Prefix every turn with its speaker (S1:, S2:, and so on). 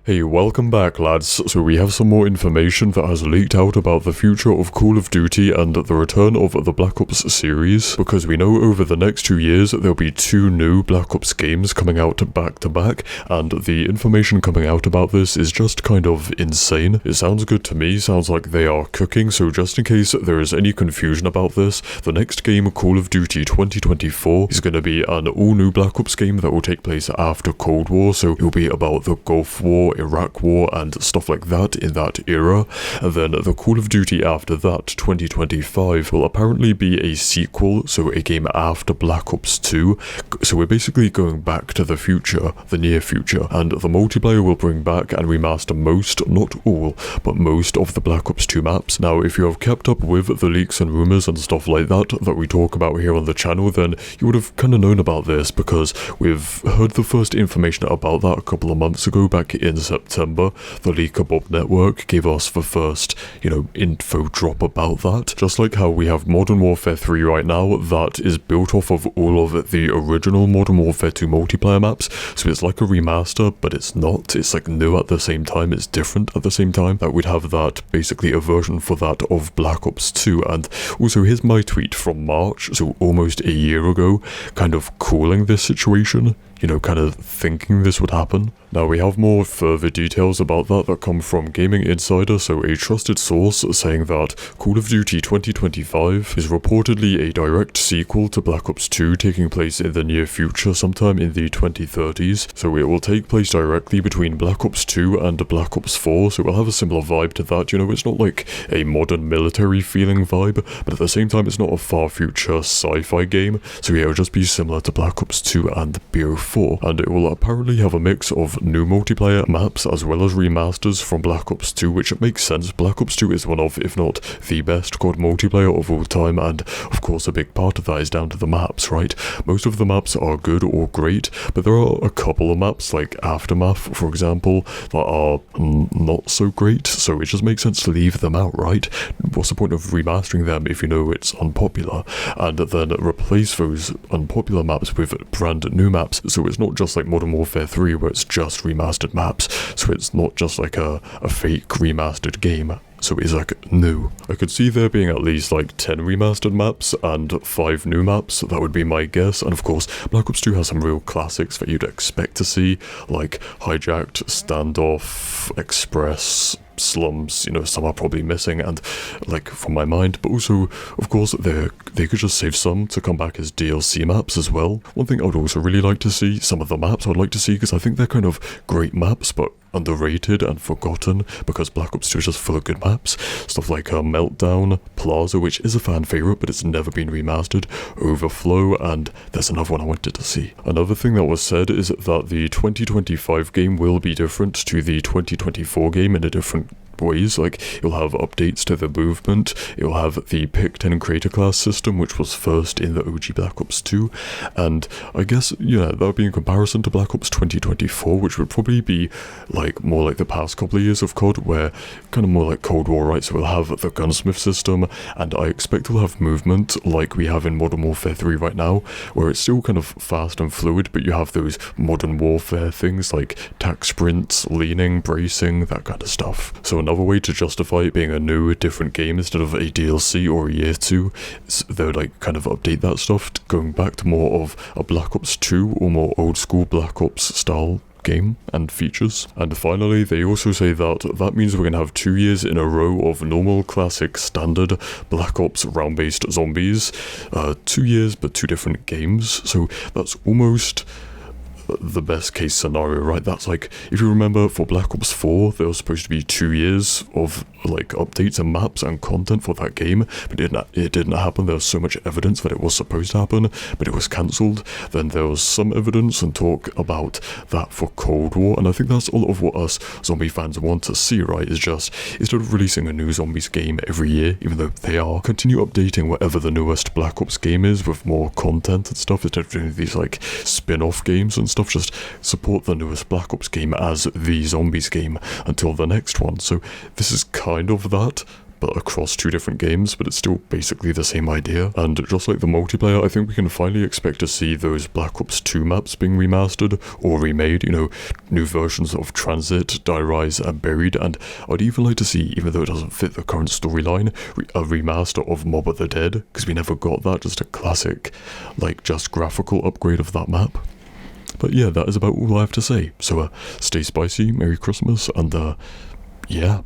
S1: Hey, welcome back lads. So we have some more information that has leaked out about the future of Call of Duty and the return of the Black Ops series, because we know over the next 2 years there'll be 2 new Black Ops games coming out back to back, and the information coming out about this is just kind of insane. It sounds good to me, sounds like they are cooking, so just in case there is any confusion about this, the next game, Call of Duty 2024, is going to be an all-new Black Ops game that will take place after Cold War, so it will be about the Gulf War, Iraq War and stuff like that in that era, and then the Call of Duty after that, 2025, will apparently be a sequel, so a game after Black Ops 2, so we're basically going back to the future, the near future, and the multiplayer will bring back and remaster most, not all, but most of the Black Ops 2 maps. Now, if you have kept up with the leaks and rumours and stuff like that we talk about here on the channel, then you would have kind of known about this, because we've heard the first information about that a couple of months ago, back in September. The Leaker Bob Network gave us the first, info drop about that. Just like how we have Modern Warfare 3 right now, that is built off of all of the original Modern Warfare 2 multiplayer maps, so it's like a remaster, but it's not. It's like new at the same time, it's different at the same time. That we'd have that, basically a version for that of Black Ops 2, and also here's my tweet from March, so almost a year ago, kind of calling this situation, kind of thinking this would happen. Now we have more further details about that come from Gaming Insider, so a trusted source saying that Call of Duty 2025 is reportedly a direct sequel to Black Ops 2 taking place in the near future, sometime in the 2030s, so it will take place directly between Black Ops 2 and Black Ops 4, so it will have a similar vibe to that. It's not like a modern military feeling vibe, but at the same time it's not a far future sci-fi game, so yeah, it'll just be similar to Black Ops 2 and BO4, and it will apparently have a mix of new multiplayer maps as well as remasters from Black Ops 2, which makes sense. Black Ops 2 is one of, if not the best COD multiplayer of all time, and of course a big part of that is down to the maps, right? Most of the maps are good or great, but there are a couple of maps like Aftermath, for example, that are not so great, so it just makes sense to leave them out, right? What's the point of remastering them if you know it's unpopular? And then replace those unpopular maps with brand new maps, so it's not just like Modern Warfare 3 where it's just remastered maps, so it's not just like a fake remastered game. So it's like new. I could see there being at least like 10 remastered maps and 5 new maps, that would be my guess. And of course, Black Ops 2 has some real classics that you'd expect to see, like Hijacked, Standoff, Express, Slums, some are probably missing, and like from my mind, but also of course they could just save some to come back as DLC maps as well. One thing I would also really like to see, some of the maps I would like to see, because I think they're kind of great maps but underrated and forgotten, because Black Ops 2 is just full of good maps. Stuff like Meltdown, Plaza, which is a fan favourite but it's never been remastered, Overflow, and there's another one I wanted to see. Another thing that was said is that the 2025 game will be different to the 2024 game in a different ways. Like, it'll have updates to the movement, it'll have the Pick 10 creator class system, which was first in the OG Black Ops 2, and I guess, that would be in comparison to Black Ops 2024, which would probably be like more like the past couple of years of COD, where kind of more like Cold War, right? So we'll have the gunsmith system, and I expect we'll have movement like we have in Modern Warfare 3 right now, where it's still kind of fast and fluid, but you have those Modern Warfare things like tac sprints, leaning, bracing, that kind of stuff. So another way to justify it being a new, different game instead of a DLC or a year 2, they would like kind of update that stuff, going back to more of a Black Ops 2 or more old school Black Ops style game and features. And finally, they also say that means we're gonna have 2 years in a row of normal, classic, standard Black Ops round-based zombies. 2 years, but 2 different games, so that's almost the best case scenario, right? That's like, if you remember, for Black Ops 4 there was supposed to be 2 years of like updates and maps and content for that game, but it didn't happen. There was so much evidence that it was supposed to happen, but it was cancelled. Then there was some evidence and talk about that for Cold War, and I think that's a lot of what us zombie fans want to see, right? Is just, instead of releasing a new zombies game every year, even though they are, continue updating whatever the newest Black Ops game is with more content and stuff, instead of doing these like spin-off games and stuff. Just support the newest Black Ops game as the zombies game until the next one. So this is kind of that, but across 2 different games, but it's still basically the same idea. And just like the multiplayer, I think we can finally expect to see those Black Ops 2 maps being remastered or remade, you know, new versions of Transit, Die Rise, and Buried, and I'd even like to see, even though it doesn't fit the current storyline, a remaster of Mob of the Dead, because we never got that, just a classic, like, just graphical upgrade of that map. But yeah, that is about all I have to say. So stay spicy, Merry Christmas, and yeah.